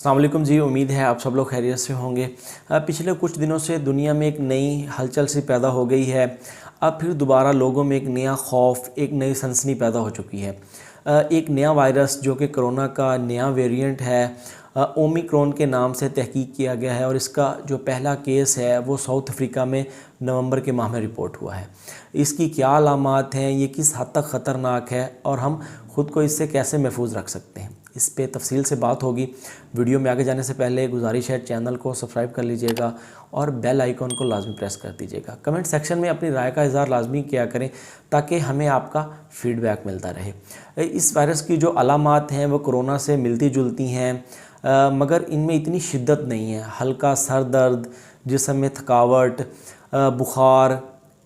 अस्सलाम वालेकुम जी। उम्मीद है आप सब लोग खैरियत से होंगे। पिछले कुछ दिनों से दुनिया में एक नई हलचल सी पैदा हो गई है। अब फिर दोबारा लोगों में एक नया खौफ, एक नई सनसनी पैदा हो चुकी है। एक नया वायरस जो कि कोरोना का नया वेरिएंट है, ओमिक्रॉन के नाम से तहकीक किया गया है और इसका जो पहला केस है वो साउथ अफ्रीका में नवंबर के माह में रिपोर्ट हुआ है। इसकी क्या अलामात हैं, ये किस हद तक ख़तरनाक है और हम ख़ुद को इससे कैसे महफूज रख सकते हैं, इस पे तफसील से बात होगी। वीडियो में आगे जाने से पहले गुजारिश है चैनल को सब्सक्राइब कर लीजिएगा और बेल आइकॉन को लाजमी प्रेस कर दीजिएगा। कमेंट सेक्शन में अपनी राय का इज़हार लाजमी किया करें ताकि हमें आपका फ़ीडबैक मिलता रहे। इस वायरस की जो अलामात हैं वो कोरोना से मिलती जुलती हैं, मगर इनमें इतनी शिद्दत नहीं है। हल्का सर दर्द, जिस्म में थकावट, बुखार,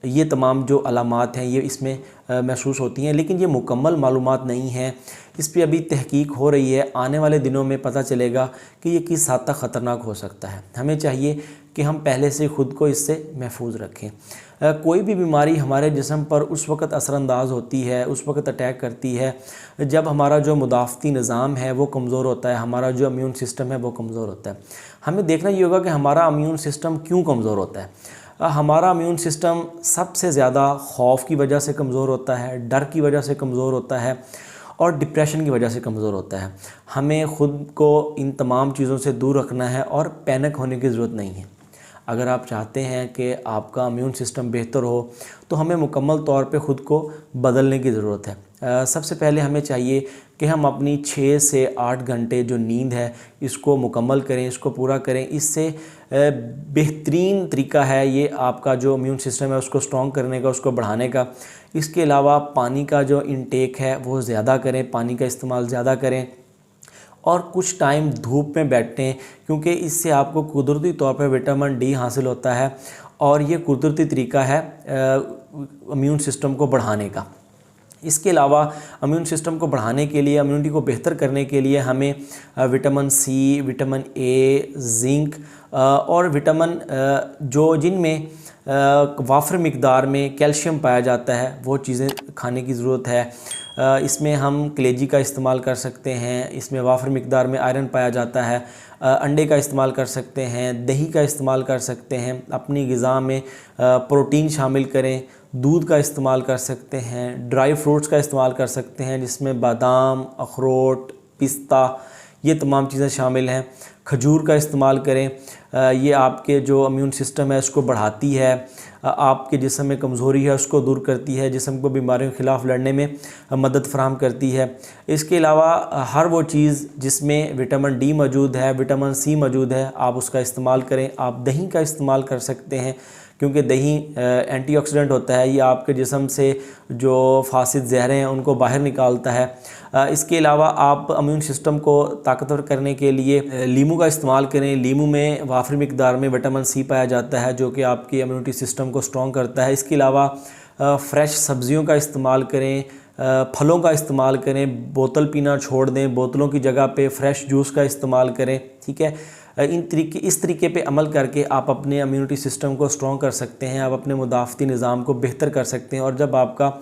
ये तमाम जो अलामात हैं ये इसमें महसूस होती हैं, लेकिन ये मुकम्मल मालूमात नहीं हैं। इस पे अभी तहकीक हो रही है। आने वाले दिनों में पता चलेगा कि ये किस हद तक ख़तरनाक हो सकता है। हमें चाहिए कि हम पहले से ख़ुद को इससे महफूज रखें। कोई भी बीमारी हमारे जिस्म पर उस वक़्त असरअंदाज होती है, उस वक़्त अटैक करती है जब हमारा जो मुदाफ़ती निज़ाम है वो कमज़ोर होता है, हमारा जो इम्यून सिस्टम है वो कमज़ोर होता है। हमें देखना ये होगा कि हमारा इम्यून सिस्टम क्यों कमज़ोर होता है। हमारा इम्यून सिस्टम सबसे ज़्यादा खौफ की वजह से कमज़ोर होता है, डर की वजह से कमज़ोर होता है और डिप्रेशन की वजह से कमज़ोर होता है। हमें ख़ुद को इन तमाम चीज़ों से दूर रखना है और पैनिक होने की ज़रूरत नहीं है। अगर आप चाहते हैं कि आपका इम्यून सिस्टम बेहतर हो तो हमें मुकम्मल तौर पे ख़ुद को बदलने की ज़रूरत है। सबसे पहले हमें चाहिए कि हम अपनी 6 से 8 घंटे जो नींद है इसको मुकम्मल करें, इसको पूरा करें। इससे बेहतरीन तरीका है ये आपका जो इम्यून सिस्टम है उसको स्ट्रॉन्ग करने का, उसको बढ़ाने का। इसके अलावा पानी का जो इंटेक है वो ज़्यादा करें, पानी का इस्तेमाल ज़्यादा करें और कुछ टाइम धूप में बैठें, क्योंकि इससे आपको कुदरती तौर पर विटामिन डी हासिल होता है और ये कुदरती तरीका है इम्यून सिस्टम को बढ़ाने का। इसके अलावा इम्यून सिस्टम को बढ़ाने के लिए, इम्यूनिटी को बेहतर करने के लिए हमें vitamin C, vitamin A, zinc और विटामिन जो जिनमें वाफर मिकदार में कैल्शियम पाया जाता है वो चीज़ें खाने की ज़रूरत है। इसमें हम कलेजी का इस्तेमाल कर सकते हैं, इसमें वाफर मिकदार में आयरन पाया जाता है। अंडे का इस्तेमाल कर सकते हैं, दही का इस्तेमाल कर सकते हैं। अपनी ग़िज़ा में प्रोटीन शामिल करें, दूध का इस्तेमाल कर सकते हैं, ड्राई फ्रूट्स का इस्तेमाल कर सकते हैं जिसमें बादाम, अखरोट, पिस्ता, ये तमाम चीज़ें शामिल हैं। खजूर का इस्तेमाल करें, ये आपके जो इम्यून सिस्टम है उसको बढ़ाती है, आपके जिस्म में कमज़ोरी है उसको दूर करती है, जिस्म को बीमारियों के ख़िलाफ़ लड़ने में मदद फराहम करती है। इसके अलावा हर वो चीज़ जिसमें विटामिन डी मौजूद है, विटामिन सी मौजूद है, आप उसका इस्तेमाल करें। आप दही का इस्तेमाल कर सकते हैं क्योंकि दही एंटीऑक्सीडेंट होता है, ये आपके जिस्म से जो फासिद ज़हरें हैं उनको बाहर निकालता है। इसके अलावा आप इम्यून सिस्टम को ताकतवर करने के लिए लीमू का इस्तेमाल करें। लीमू में वाफरी मिकदार में विटामिन सी पाया जाता है जो कि आपकी इम्यूनिटी सिस्टम को स्ट्रॉन्ग करता है। इसके अलावा फ़्रेश सब्ज़ियों का इस्तेमाल करें, फलों का इस्तेमाल करें, बोतल पीना छोड़ दें, बोतलों की जगह पे फ़्रेश जूस का इस्तेमाल करें। ठीक है, इस तरीके पे अमल करके आप अपने इम्यूनिटी सिस्टम को स्ट्रॉन्ग कर सकते हैं, आप अपने मुदाफ़ती निज़ाम को बेहतर कर सकते हैं। और जब आपका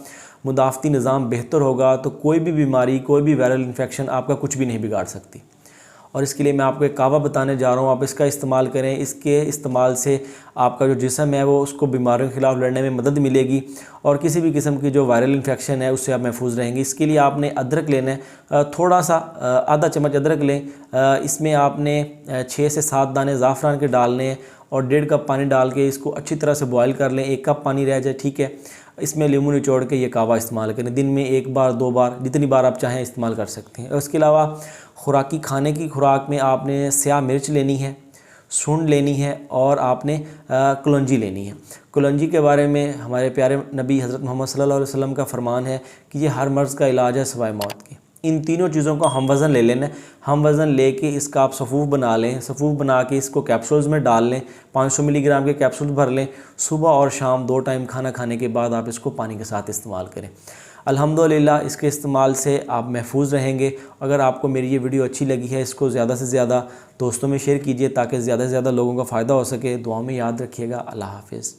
मुदाफ़ती निज़ाम बेहतर होगा तो कोई भी बीमारी, कोई भी वायरल इन्फेक्शन आपका कुछ भी नहीं बिगाड़ सकती। और इसके लिए मैं आपको एक कावा बताने जा रहा हूँ, आप इसका इस्तेमाल करें। इसके इस्तेमाल से आपका जो जिस्म है वो उसको बीमारियों के ख़िलाफ़ लड़ने में मदद मिलेगी और किसी भी किस्म की जो वायरल इन्फेक्शन है उससे आप महफूज रहेंगे। इसके लिए आपने अदरक लेना है, थोड़ा सा आधा चम्मच अदरक लें। इसमें आपने 6 से 7 दाने ज़ाफ़रान के डालने हैं और 1.5 कप पानी डाल के इसको अच्छी तरह से बॉयल कर लें। 1 कप पानी रह जाए, ठीक है। इसमें लीमू निचोड़ के ये कावा इस्तेमाल करें। दिन में 1 बार 2 बार जितनी बार आप चाहें इस्तेमाल कर सकते हैं। और इसके अलावा खुराकी खाने की खुराक में आपने स्याह मिर्च लेनी है, सूंड लेनी है और आपने कलौंजी लेनी है। कलौंजी के बारे में हमारे प्यारे नबी हज़रत मोहम्मद सल्लल्लाहु अलैहि वसल्लम का फरमान है कि ये हर मर्ज़ का इलाज है सिवाय मौत के। इन तीनों चीज़ों को हम वज़न ले लेना है। हम वज़न लेके इसका आप सफ़ूफ़ बना लें, सफ़ूफ़ बना के इसको कैप्सूल्स में डाल लें। 500 मिलीग्राम के कैप्सूल भर लें। सुबह और शाम 2 टाइम खाना खाने के बाद आप इसको पानी के साथ इस्तेमाल करें। अल्हम्दुलिल्लाह इसके इस्तेमाल से आप महफूज रहेंगे। अगर आपको मेरी ये वीडियो अच्छी लगी है, इसको ज़्यादा से ज़्यादा दोस्तों में शेयर कीजिए ताकि ज़्यादा से ज़्यादा लोगों का फ़ायदा हो सके। दुआ में याद रखिएगा। अल्लाह हाफ़िज़।